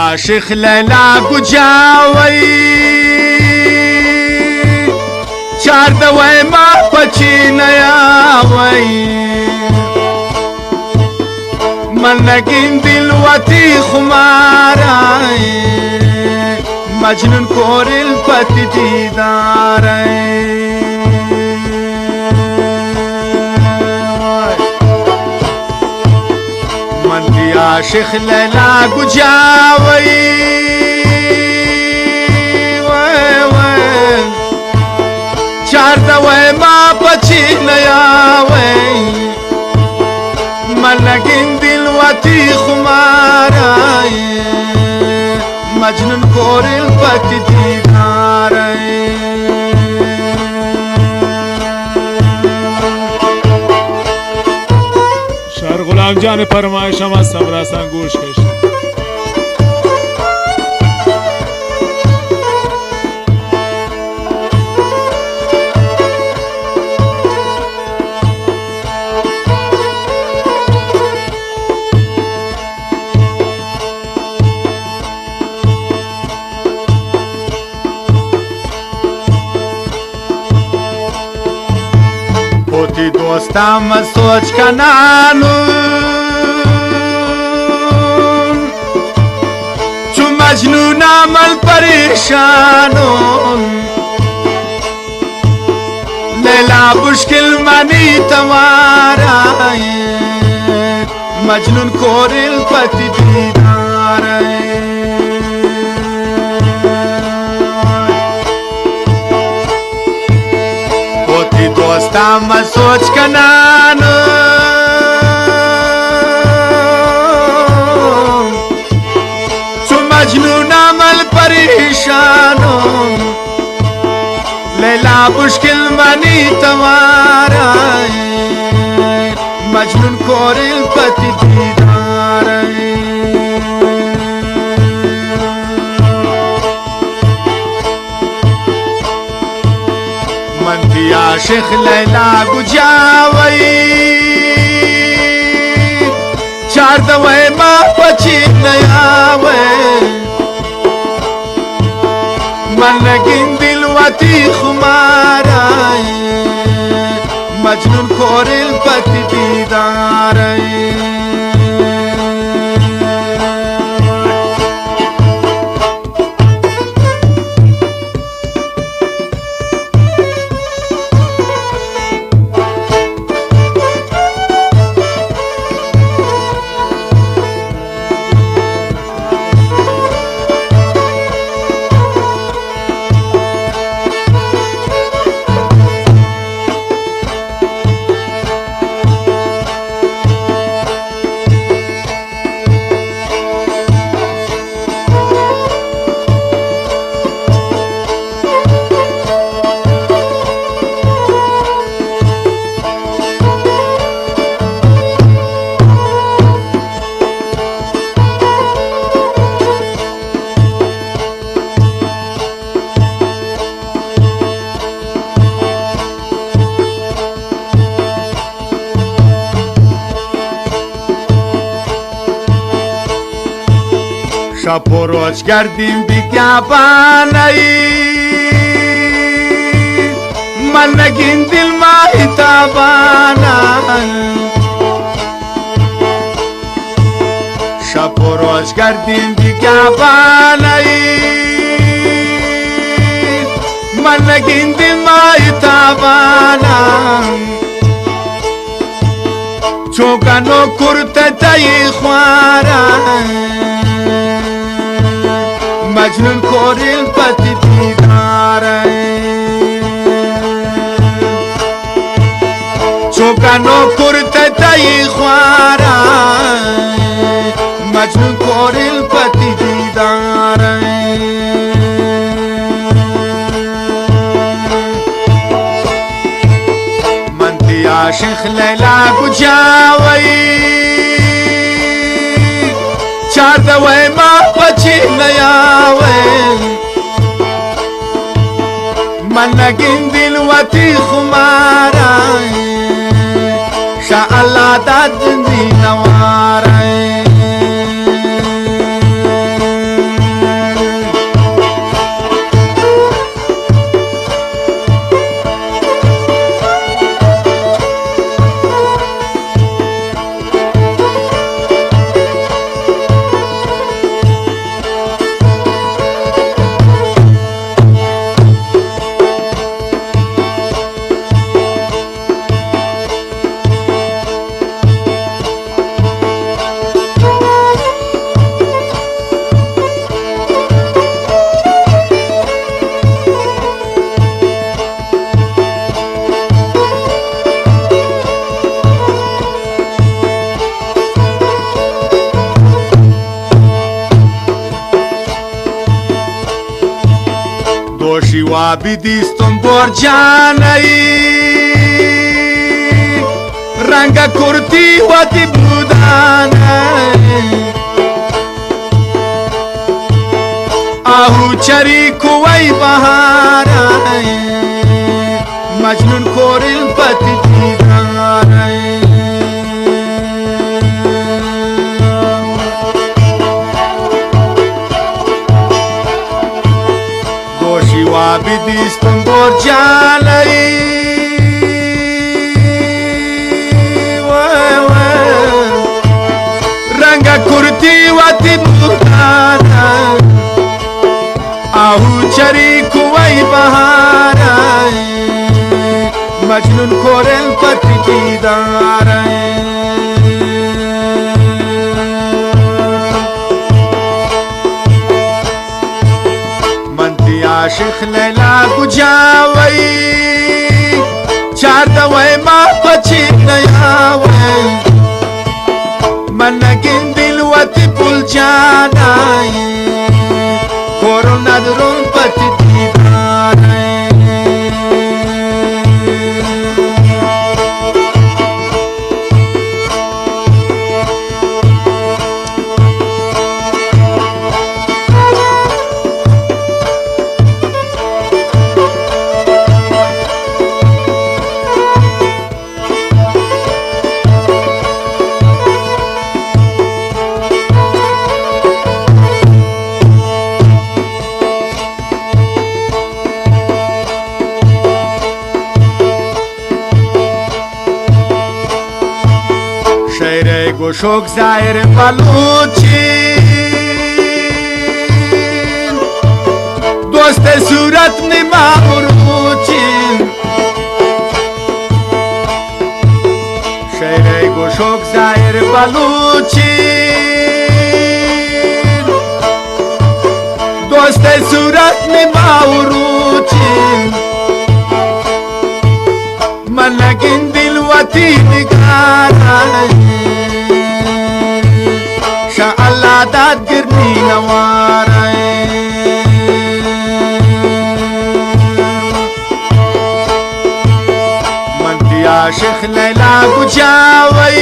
عاشق لیلا گجاوی چار دوی ما پچی نیاوی من نگین دل وطی خمارائی مجنون کوریل پتی دیدارائی من دی عاشق لیلا گجاوی چار دوی ما پچی نیاوی من نگین دل وطی خمارائی مجنون کوریل پتی دیدارائی شاعر غلام جان فرمایش هم از سمراسان گوش کشید. होती दोस्ता मैं सोच का नानू चु मजनू नामल परेशानो लैला मुश्किल मनी तुम्हारा मजनून कोरिल पति दीदार दोस्ता मैं सोच का नानो चु मजनू नामल परेशानो लैला मुश्किल मनी तुम्हारा मजनून कोरिल पति दीदार عاشق لیلا گجاوی چار دوی ما پچی نیاوی من نگین دل وطی خمارائی مجنون کوریل پتی دیدارائی شب و روز گردیم بیگابانایی من نگین دل ماهی تابانایی شب و روز گردیم بیگابانایی من نگین دل ماهی تابانایی چوکانو کرت تایی خوارایی مجنون کوریل پتی دیدارائی چوکانو کرت تایی خوارائی مجنون کوریل پتی دیدارائی من دی عاشق لیلا گجاوی چار دوی ما پچی نیاوی من نگین دل وطی خمارائی شاء الله داد دی نوارائی بیدیستم برجانایی رنگ کرتی و دی بودانایی آهو چری کوی بهارایی مجنون کورل پتی دیدارایی گوشی و بیدیستم برجانایی رنگ کرتی و دی بودانایی آهو چری کوی بهارایی مجنون کورل پتی دیدارایی من تی عاشق لیلا گجاوی چار دوی ما پچی نیاوی من نگین دل و تی پل جانایی کورل ندرون پتی دیدارایی شعر گوشک زایر بلوچین دوست صورت نما مروچین شعر گوشک زایر بلوچین دوست صورت نما مروچین من لگن دل و تی نگارایی شاء الله داد گرنی نوارایی من تی عاشق لیلا گجاوی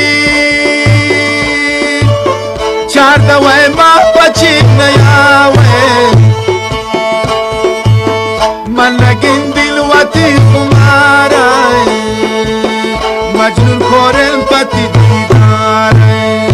چار دوی ما پچی نیاوی من لگن دل و تی خمارایی مجنون کورل پتی دیدارایی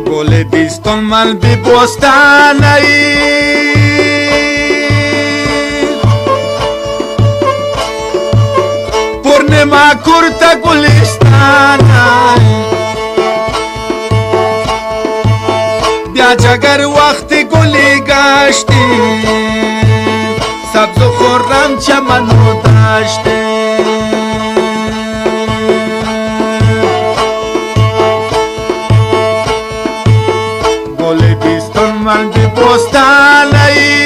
گل دیستان من بی بستانایی پورنما کرتا گلستانایی بیا جگر وقتی گلی گشتی سبز و خورم چمنو داشتی گل بیستون من بی بستانایی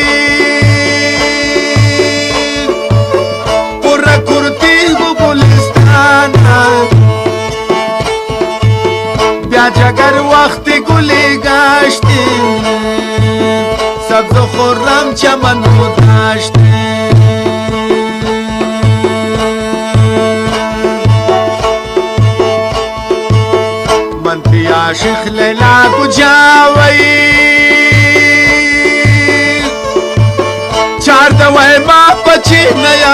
پورا کرتی گو گلستانایی بیا جگر وقتی گلی گشتی سبز و خورم چمنو داشتی من تی عاشق لیلا گجاوی چار دوی ما پچی نیاوی